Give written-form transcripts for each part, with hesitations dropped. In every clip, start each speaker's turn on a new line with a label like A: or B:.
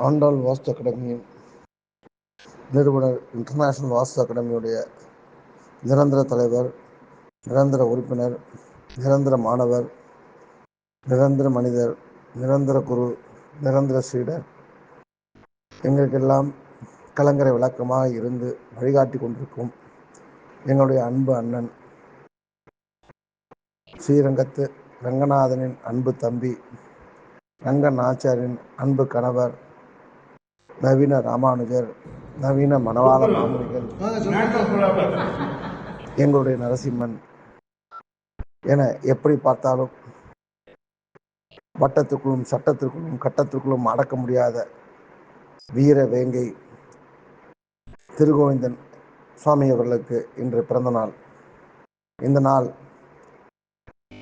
A: ஆண்டாள் வாஸ்து அகாடமியின் நிறுவனர், இன்டர்நேஷனல் வாஸ்து அகாடமியுடைய நிரந்தர தலைவர், நிரந்தர உறுப்பினர், நிரந்தர மாணவர், நிரந்தர மனிதர், நிரந்தர குரு, நிரந்தர சீடர், எங்களுக்கெல்லாம் கலங்கரை விளக்கமாக இருந்து வழிகாட்டி கொண்டிருக்கும் எங்களுடைய அன்பு அண்ணன், ஸ்ரீரங்கத்து ரங்கநாதனின் அன்பு தம்பி, ரங்கன் ஆச்சாரின் அன்பு கணவர், நவீன ராமானுஜர், நவீன மணவாள மாமுனிகள், எங்களுடைய நரசிம்மன் என எப்படி பார்த்தாலும் வட்டத்துக்குள்ளும் சட்டத்திற்குள்ளும் கட்டத்திற்குள்ளும் அடக்க முடியாத வீர வேங்கை திருகோவிந்தன் சுவாமி அவர்களுக்கு இன்று பிறந்த நாள். இந்த நாள்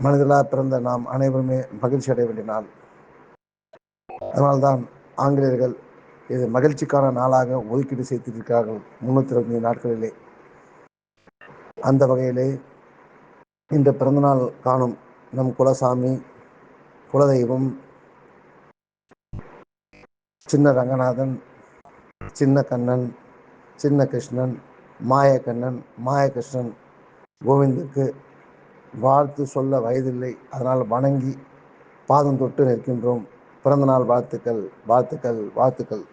A: மனிதர்களாக பிறந்த நாம் அனைவருமே மகிழ்ச்சி அடைய வேண்டிய நாள். அதனால்தான் ஆங்கிலேயர்கள் இது மகிழ்ச்சிக்கான நாளாக ஒதுக்கீடு செய்திருக்கிறார்கள் 365 நாட்களிலே. அந்த வகையிலே இந்த பிறந்தநாள் காணும் நம் குலசாமி, குலதெய்வம், சின்ன ரங்கநாதன், சின்ன கண்ணன், சின்ன கிருஷ்ணன், மாயக்கண்ணன், மாயகிருஷ்ணன் கோவிந்துக்கு வாழ்த்து சொல்ல வயதில்லை. அதனால் வணங்கி பாதம் தொட்டு நிற்கின்றோம். பிறந்தநாள் வாழ்த்துக்கள், வாழ்த்துக்கள், வாழ்த்துக்கள்.